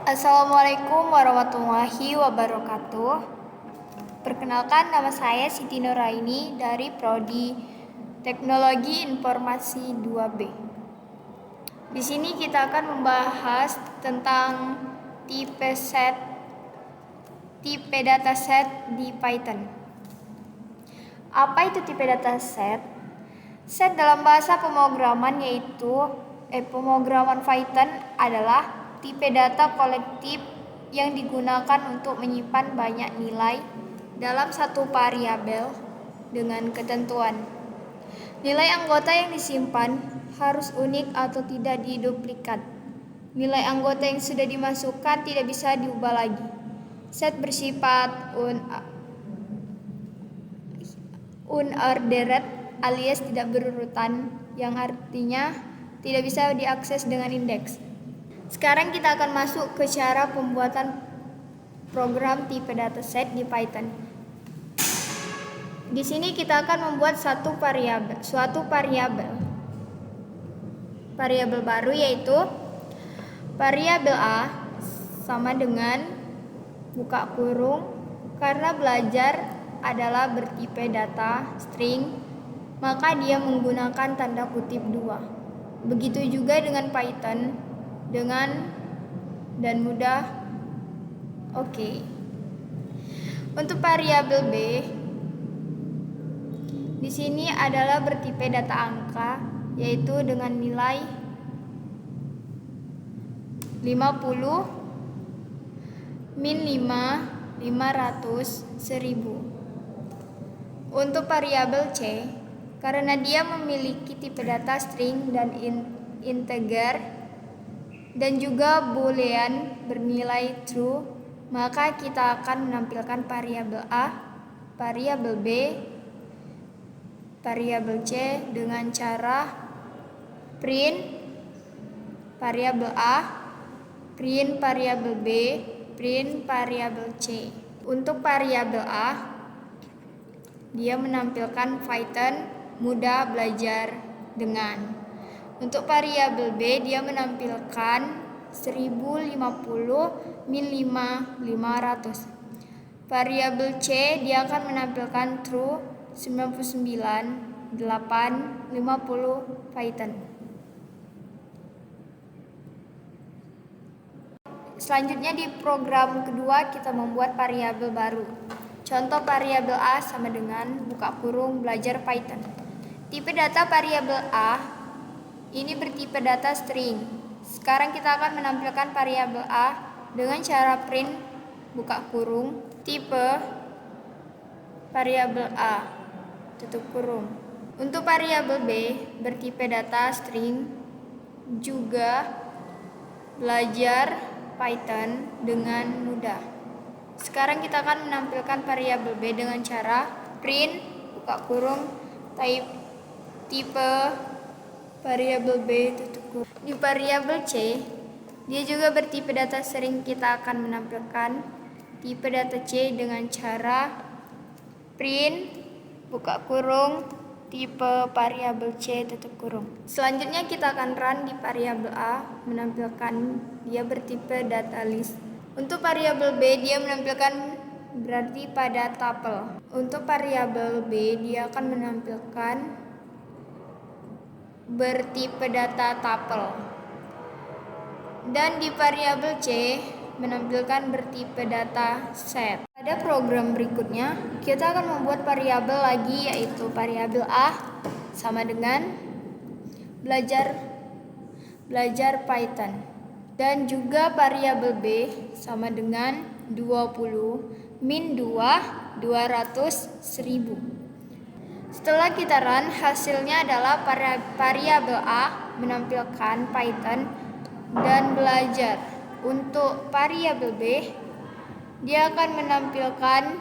Assalamualaikum warahmatullahi wabarakatuh. Perkenalkan, nama saya Siti Nuraini dari Prodi Teknologi Informasi 2B. Di sini kita akan membahas tentang tipe dataset di Python. Apa itu tipe dataset? Set dalam bahasa pemrograman pemrograman Python adalah tipe data kolektif yang digunakan untuk menyimpan banyak nilai dalam satu variabel dengan ketentuan. Nilai anggota yang disimpan harus unik atau tidak diduplikat. Nilai anggota yang sudah dimasukkan tidak bisa diubah lagi. Set bersifat unordered alias tidak berurutan, yang artinya tidak bisa diakses dengan indeks. Sekarang kita akan masuk ke cara pembuatan program tipe dataset di Python. Di sini kita akan membuat suatu variabel baru, yaitu variabel A sama dengan buka kurung. Karena belajar adalah bertipe data string, maka dia menggunakan tanda kutip 2. Begitu juga dengan Python, dan mudah. Oke. Untuk variabel B di sini adalah bertipe data angka, yaitu dengan nilai 50, min 5, 500, 1000. Untuk variabel C, karena dia memiliki tipe data string dan integer dan juga boolean bernilai true, maka kita akan menampilkan variabel A, variabel B, variabel C dengan cara print variabel A, print variabel B, print variabel C. Untuk variabel A, dia menampilkan Python mudah belajar dengan. Untuk variabel B, dia menampilkan 1050, min 5, 500. Variabel C, dia akan menampilkan true 99, 8, 50 Python. Selanjutnya di program kedua kita membuat variabel baru. Contoh variabel A sama dengan buka kurung belajar Python. Tipe data variabel A ini bertipe data string. Sekarang kita akan menampilkan variabel A dengan cara print buka kurung tipe variabel A tutup kurung. Untuk variabel B bertipe data string, juga belajar Python dengan mudah. Sekarang kita akan menampilkan variabel B dengan cara print buka kurung tipe variabel B tutup kurung. Di variabel C, dia juga bertipe data string. Kita akan menampilkan tipe data C dengan cara print buka kurung tipe variabel C tutup kurung. Selanjutnya kita akan run di variabel A, menampilkan dia bertipe data list. Untuk variabel B, dia menampilkan berarti pada tuple. Untuk variabel B, dia akan menampilkan bertipe data tuple. Dan di variabel C menampilkan bertipe data set. Pada program berikutnya kita akan membuat variabel lagi, yaitu variabel A sama dengan belajar Python, dan juga variabel B sama dengan 20, min 2, 200, 1000. Setelah kita run, hasilnya adalah variabel A menampilkan Python dan belajar. Untuk variabel B, dia akan menampilkan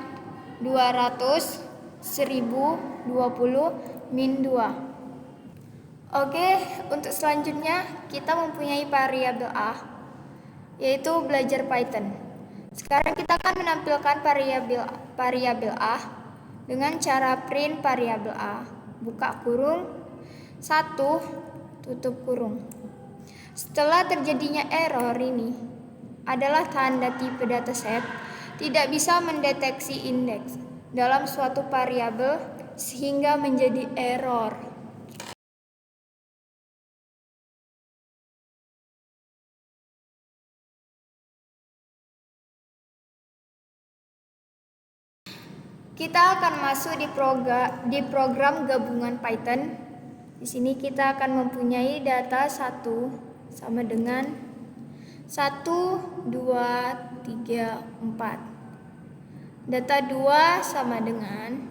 200, 1000, 20, min 2. Oke, untuk selanjutnya kita mempunyai variabel A, yaitu belajar Python. Sekarang kita akan menampilkan variabel A dengan cara print variabel A buka kurung 1 tutup kurung. Setelah terjadinya error ini, adalah tanda tipe dataset tidak bisa mendeteksi indeks dalam suatu variabel sehingga menjadi error. Kita akan masuk di program gabungan Python. Di sini kita akan mempunyai data 1 sama dengan 1, 2, 3, 4. Data 2 sama dengan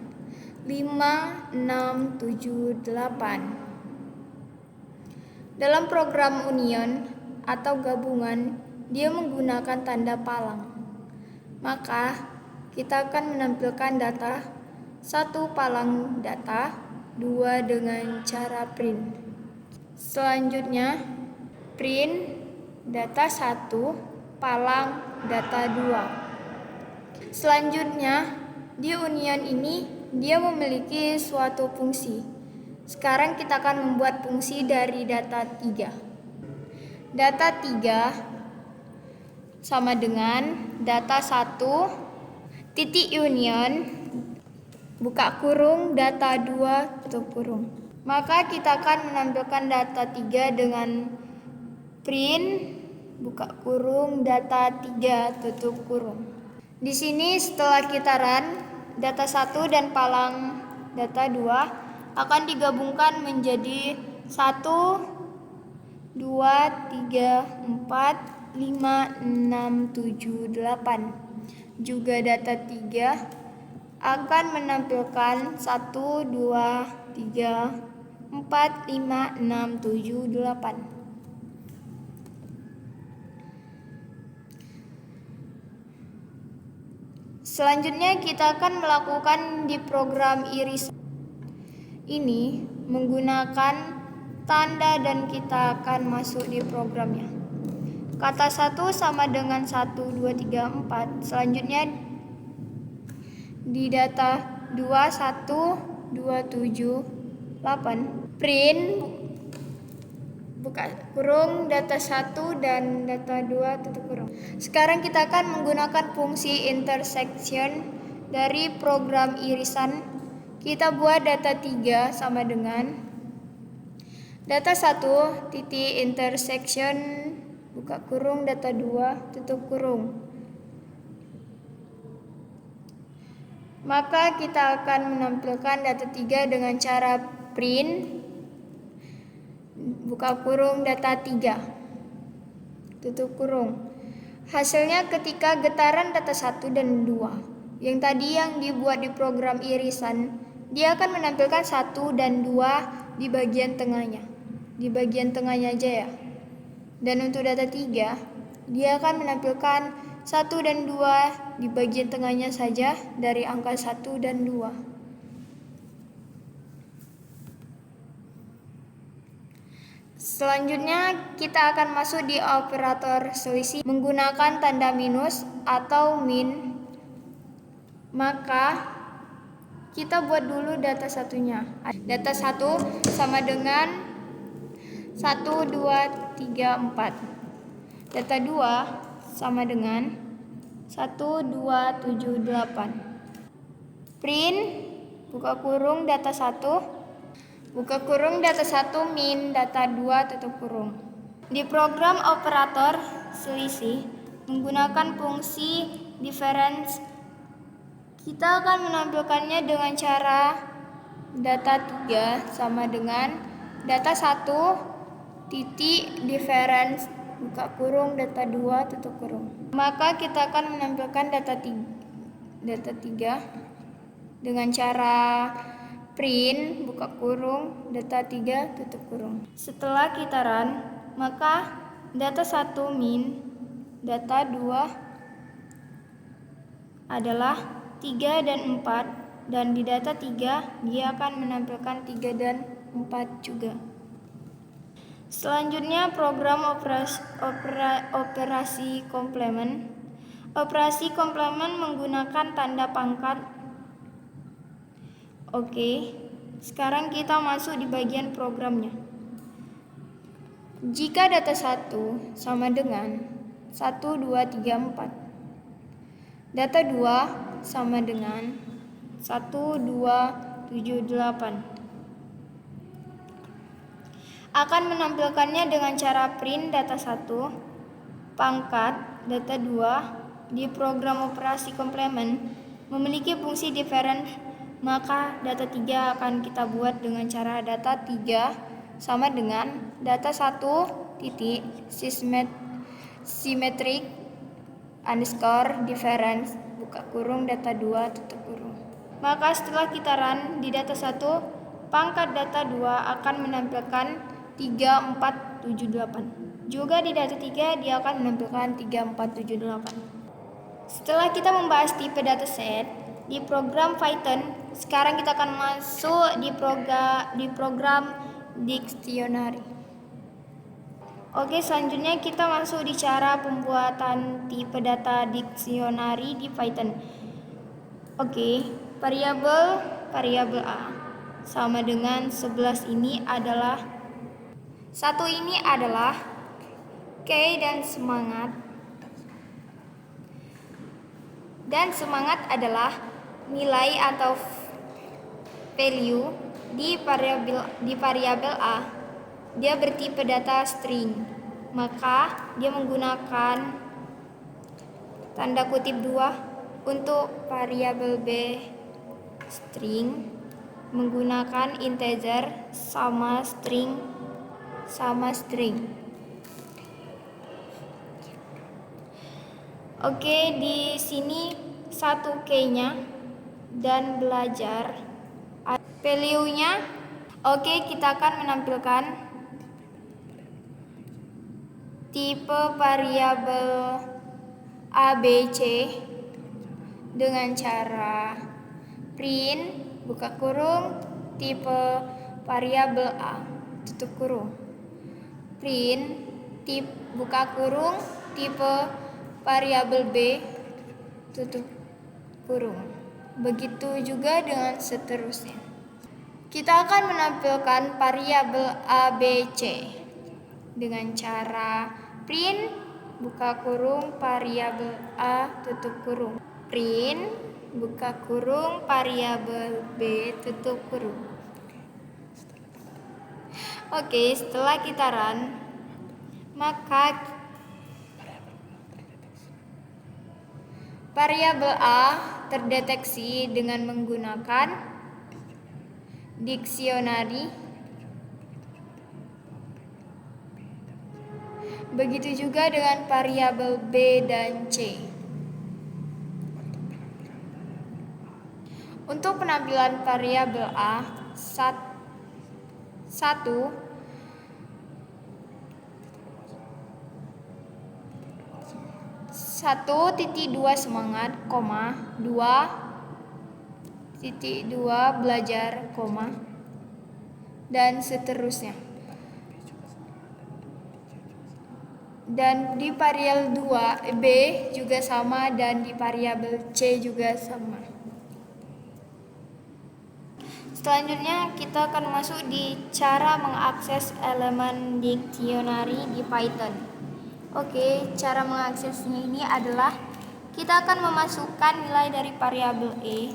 5, 6, 7, 8. Dalam program union atau gabungan, dia menggunakan tanda palang. Maka kita akan menampilkan data 1 palang data 2 dengan cara print. Selanjutnya print data 1 palang data 2. Selanjutnya di union ini dia memiliki suatu fungsi. Sekarang kita akan membuat fungsi dari data 3. Data 3 sama dengan data 1 titik union buka kurung data 2 tutup kurung. Maka kita akan menampilkan data 3 dengan print buka kurung data 3 tutup kurung. Di sini setelah kita run, data 1 dan palang data 2 akan digabungkan menjadi 1, 2, 3, 4, 5, 6, 7, 8. Juga data 3 akan menampilkan 1, 2, 3, 4, 5, 6, 7, 8. Selanjutnya kita akan melakukan di program irisan ini menggunakan tanda dan kita akan masuk di programnya. Kata 1 sama dengan 1, 2, 3, 4. Selanjutnya di data 2, 1, 2, 7, 8. Print buka kurung data 1 dan data 2 tutup kurung. Sekarang kita akan menggunakan fungsi intersection dari program irisan. Kita buat data 3 sama dengan data 1 titik intersection buka kurung data 2 tutup kurung. Maka kita akan menampilkan data 3 dengan cara print buka kurung data 3 tutup kurung. Hasilnya ketika getaran data 1 dan 2 yang tadi yang dibuat di program irisan, dia akan menampilkan 1 dan 2 di bagian tengahnya. Di bagian tengahnya aja ya. Dan untuk data 3, dia akan menampilkan 1 dan 2 di bagian tengahnya saja dari angka 1 dan 2. Selanjutnya kita akan masuk di operator selisih menggunakan tanda minus atau min. Maka kita buat dulu data satunya. Data 1 sama dengan 1, 2, 3, 4. Data 2 sama dengan 1, 2, 7, 8. Print buka kurung data 1 buka kurung data 1 min data 2 tutup kurung. Di program operator selisih menggunakan fungsi difference, kita akan menampilkannya dengan cara data 3 sama dengan data 1 titik difference buka kurung data 2 tutup kurung. Maka kita akan menampilkan data 3 dengan cara print buka kurung data 3 tutup kurung. Setelah kita run, maka data 1 min data 2 adalah 3 dan 4, dan di data 3 dia akan menampilkan 3 dan 4 juga. Selanjutnya program operasi komplement. Operasi komplement menggunakan tanda pangkat. Oke, sekarang kita masuk di bagian programnya. Jika data 1 sama dengan 1, 2, 3, 4. Data 2 sama dengan 1, 2, 7, 8. Akan menampilkannya dengan cara print data 1 pangkat data 2 di program operasi komplement memiliki fungsi different, maka data 3 akan kita buat dengan cara data 3 sama dengan data 1 titik symmetric underscore difference buka kurung data 2 tutup kurung. Maka setelah kita run di data 1 pangkat data 2 akan menampilkan 3, 4, 7, 8. Juga di data 3 dia akan menampilkan 3, 4, 7, 8. Setelah kita membahas tipe dataset di program Python, sekarang kita akan masuk di program dictionary. Oke, selanjutnya kita masuk di cara pembuatan tipe data dictionary di Python. Oke, variabel A sama dengan 11 ini adalah key dan semangat. Dan semangat adalah nilai atau value di variabel A. Dia bertipe data string, maka dia menggunakan tanda kutip 2. Untuk variabel B string menggunakan integer sama string. Oke, di sini 1 key-nya dan belajar value-nya. Oke, kita akan menampilkan tipe variabel ABC dengan cara print buka kurung tipe variabel A tutup kurung, print buka kurung tipe variabel B tutup kurung. Begitu juga dengan seterusnya. Kita akan menampilkan variabel ABC dengan cara print buka kurung variabel A tutup kurung, print buka kurung variabel B tutup kurung. Oke, setelah kita run, maka variabel A terdeteksi dengan menggunakan dictionary. Begitu juga dengan variabel B dan C. Untuk penampilan variabel A 1 1.2 semangat, 2.2 belajar, dan seterusnya. Dan di variabel 2 B juga sama dan di variabel C juga sama. Selanjutnya kita akan masuk di cara mengakses elemen dictionary di Python. Oke, cara mengaksesnya ini adalah kita akan memasukkan nilai dari variabel E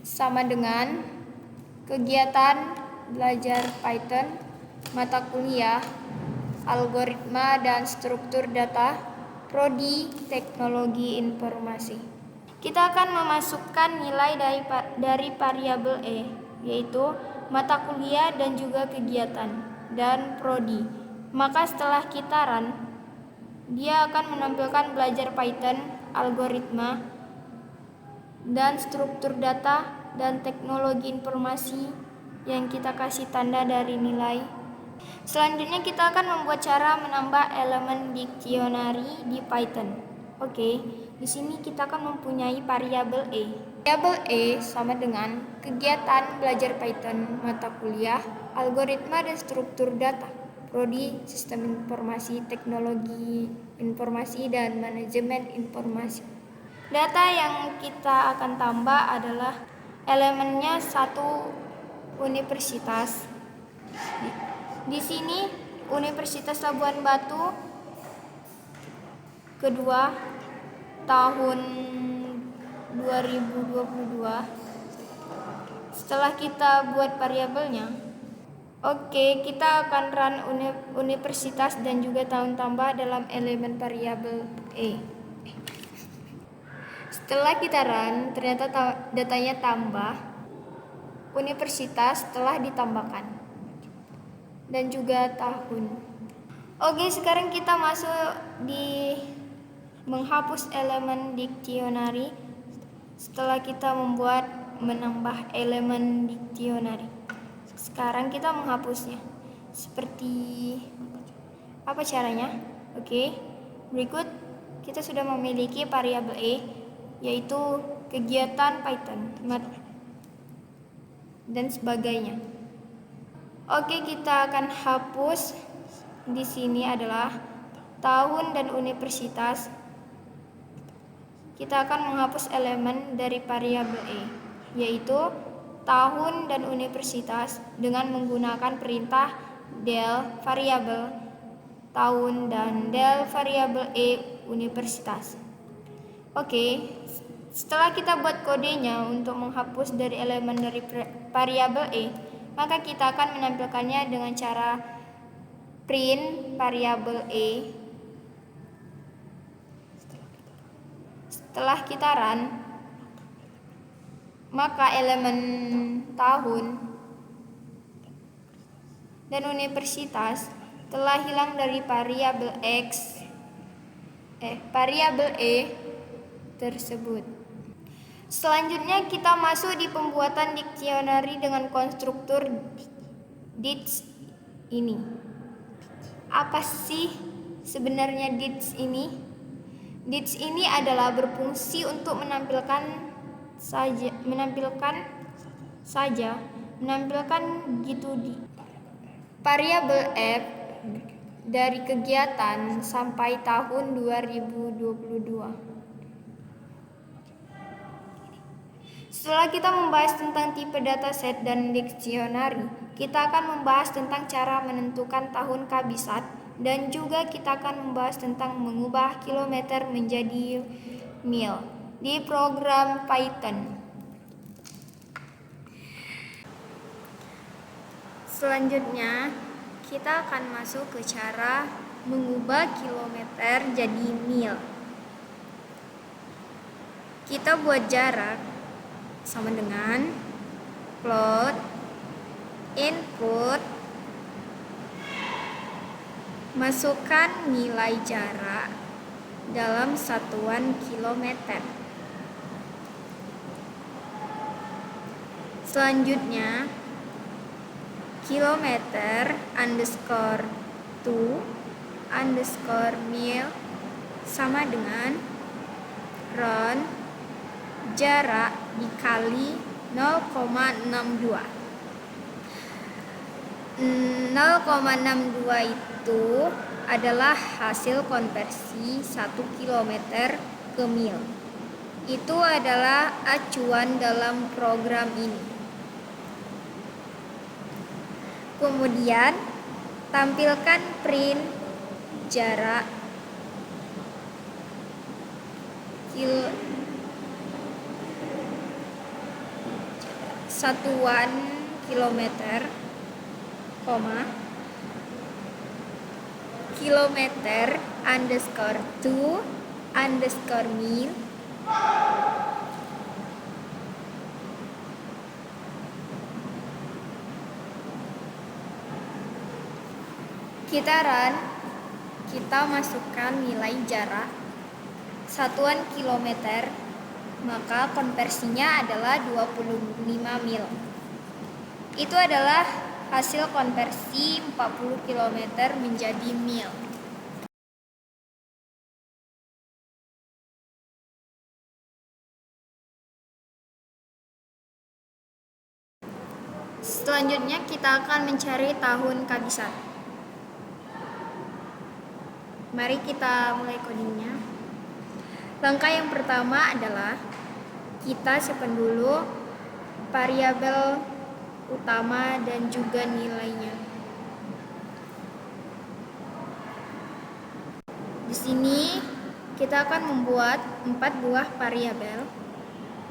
sama dengan kegiatan belajar Python, mata kuliah, algoritma dan struktur data, prodi teknologi informasi. Kita akan memasukkan nilai dari variabel E, yaitu mata kuliah dan juga kegiatan dan prodi. Maka setelah kita run, dia akan menampilkan belajar Python, algoritma dan struktur data dan teknologi informasi yang kita kasih tanda dari nilai. Selanjutnya kita akan membuat cara menambah elemen dictionary di Python. Oke, di sini kita akan mempunyai variabel E. Variabel E sama dengan kegiatan belajar Python, mata kuliah, algoritma dan struktur data, prodi sistem informasi, teknologi informasi dan manajemen informasi. Data yang kita akan tambah adalah elemennya 1 universitas, Di sini Universitas Labuan Batu kedua tahun 2022. Setelah kita buat variabelnya, oke, kita akan run universitas dan juga tahun tambah dalam elemen variabel E. Setelah kita run, ternyata datanya tambah. Universitas telah ditambahkan dan juga tahun. Oke, sekarang kita masuk di menghapus elemen dictionary. Setelah kita menambah elemen dictionary, sekarang kita menghapusnya. Seperti apa caranya? Oke, berikut kita sudah memiliki variabel E, yaitu kegiatan Python dan sebagainya. Oke, kita akan hapus. Di sini adalah tahun dan universitas. Kita akan menghapus elemen dari variabel E, yaitu tahun dan universitas dengan menggunakan perintah del variabel tahun dan del variabel E universitas. Oke, setelah kita buat kodenya untuk menghapus dari elemen dari variabel E, maka kita akan menampilkannya dengan cara print variabel E. Setelah kita run, maka elemen tahun dan universitas telah hilang dari variabel variabel E tersebut. Selanjutnya kita masuk di pembuatan dictionary dengan konstruktur dict ini. Apa sih sebenarnya dict ini? Dict ini adalah berfungsi untuk menampilkan gitu di variabel F dari kegiatan sampai tahun 2022. Setelah kita membahas tentang tipe dataset dan dictionary, kita akan membahas tentang cara menentukan tahun kabisat dan juga kita akan membahas tentang mengubah kilometer menjadi mil di program Python. Selanjutnya, kita akan masuk ke cara mengubah kilometer jadi mil. Kita buat jarak sama dengan plot input, masukkan nilai jarak dalam satuan kilometer. Selanjutnya, kilometer underscore to underscore mil sama dengan round jarak dikali 0,62. 0,62 itu adalah hasil konversi 1 km ke mil. Itu adalah acuan dalam program ini. Kemudian tampilkan print jarak satuan kilometer, kilometer underscore to underscore mil kita run, kita masukkan nilai jarak satuan kilometer, maka konversinya adalah 25 mil. Itu adalah hasil konversi 40 km menjadi mil. Selanjutnya kita akan mencari tahun kabisat. Mari kita mulai codingnya. Langkah yang pertama adalah kita simpan dulu variabel utama dan juga nilainya. Di sini kita akan membuat 4 buah variabel.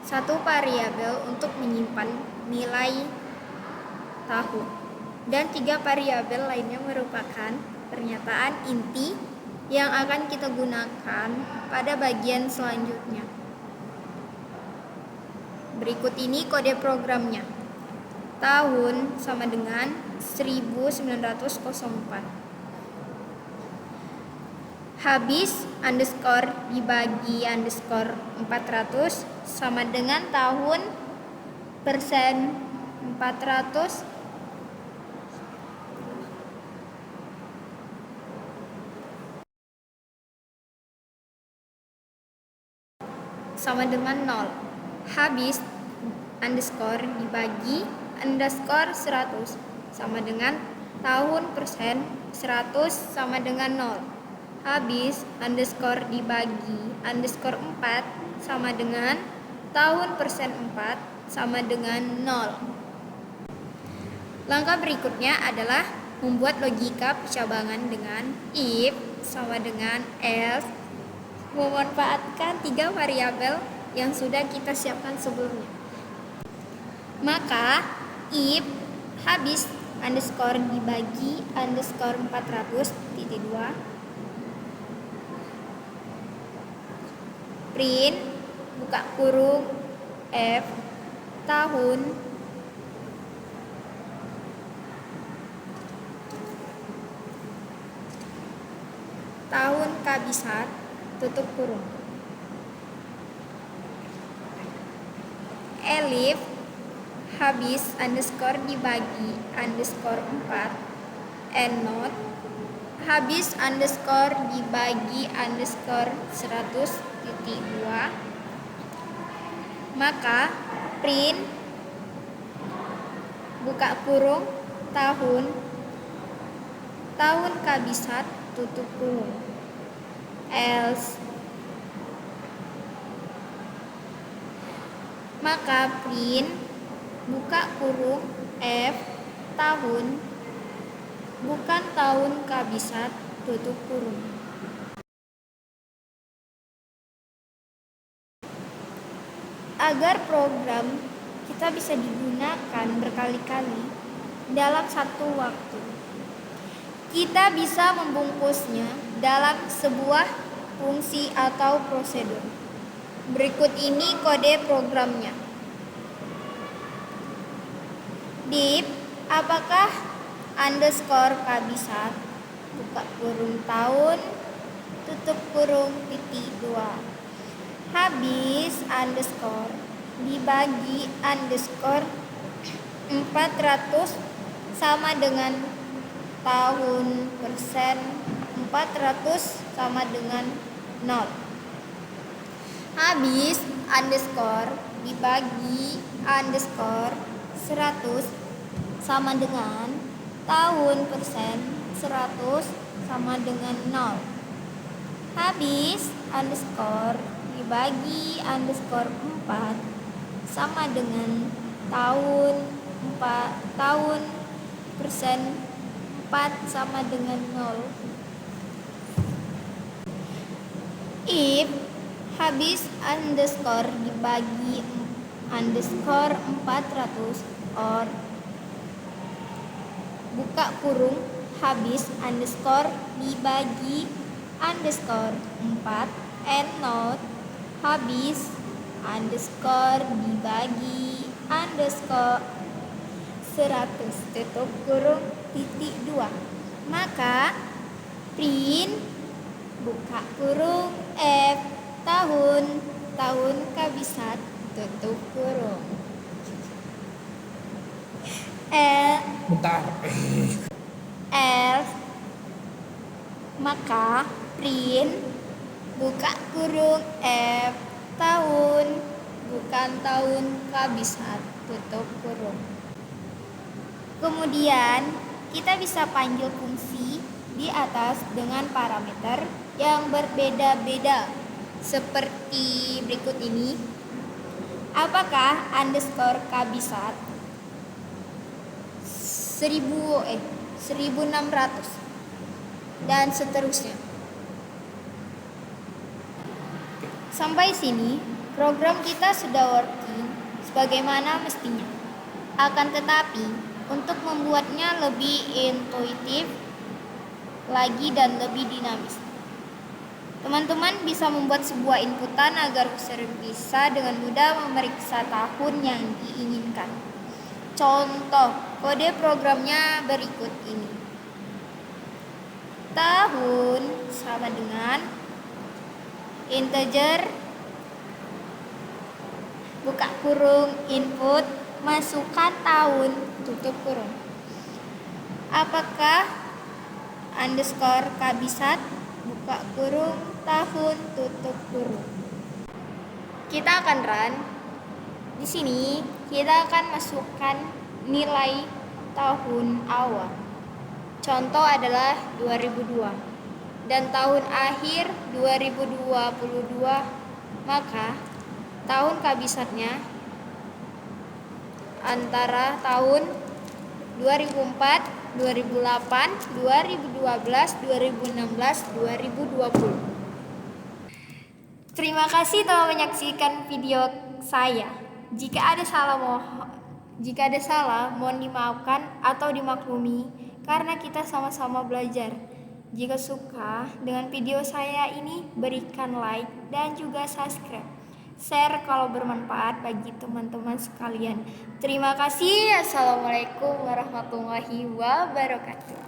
Satu variabel untuk menyimpan nilai tahun dan 3 variabel lainnya merupakan pernyataan inti yang akan kita gunakan pada bagian selanjutnya. Berikut ini kode programnya. Tahun sama dengan 1904. Habis underscore dibagi underscore 400 sama dengan tahun persen 400 sama dengan 0. Habis underscore dibagi underscore 100 sama dengan tahun persen 100 sama dengan 0. Habis underscore dibagi underscore 4 sama dengan tahun persen 4 sama dengan 0. Langkah berikutnya adalah membuat logika percabangan dengan if sama dengan else, memanfaatkan 3 variabel yang sudah kita siapkan sebelumnya. Maka if habis underscore dibagi underscore 400,2 print buka kurung f tahun kabisat tutup kurung elif habis underscore dibagi underscore 4 end note habis underscore dibagi underscore 100,2 maka print buka kurung tahun kabisat tutup kurung else maka print buka kurung f tahun bukan tahun kabisat tutup kurung. Agar program kita bisa digunakan berkali-kali dalam satu waktu, kita bisa membungkusnya dalam sebuah fungsi atau prosedur. Berikut ini kode programnya. Div apakah underscore kabisat buka kurung tahun tutup kurung titik 2 habis underscore dibagi underscore 400 sama dengan tahun persen 400 sama dengan 0 habis underscore dibagi underscore 100 sama dengan tahun persen 100 sama dengan 0 habis underscore dibagi underscore 4 sama dengan tahun persen 4 sama dengan 0 if habis underscore dibagi underscore 400 or buka kurung habis underscore dibagi underscore 4 end note habis underscore dibagi underscore 100 tutup kurung titik 2 maka print buka kurung f tahun kabisat tutup kurung Bentar. else maka print buka kurung f tahun bukan tahun kabisat tutup kurung. Kemudian kita bisa panggil fungsi di atas dengan parameter yang berbeda-beda seperti berikut ini. Apakah underscore kabisat 1600 dan seterusnya. Sampai sini, program kita sudah working sebagaimana mestinya. Akan tetapi, untuk membuatnya lebih intuitif lagi dan lebih dinamis, teman-teman bisa membuat sebuah inputan agar user bisa dengan mudah memeriksa tahun yang diinginkan. Contoh, kode programnya berikut ini. Tahun sama dengan integer, buka kurung, input, masukkan tahun, tutup kurung. Apakah underscore kabisat, buka kurung, tahun, tutup kurung. Kita akan run. Di sini kita akan masukkan nilai tahun awal. Contoh adalah 2002 dan tahun akhir 2022, maka tahun kabisatnya antara tahun 2004, 2008, 2012, 2016, 2020. Terima kasih telah menyaksikan video saya. Jika ada salah, mohon dimaafkan atau dimaklumi karena kita sama-sama belajar. Jika suka dengan video saya ini, berikan like dan juga subscribe. Share kalau bermanfaat bagi teman-teman sekalian. Terima kasih. Assalamualaikum warahmatullahi wabarakatuh.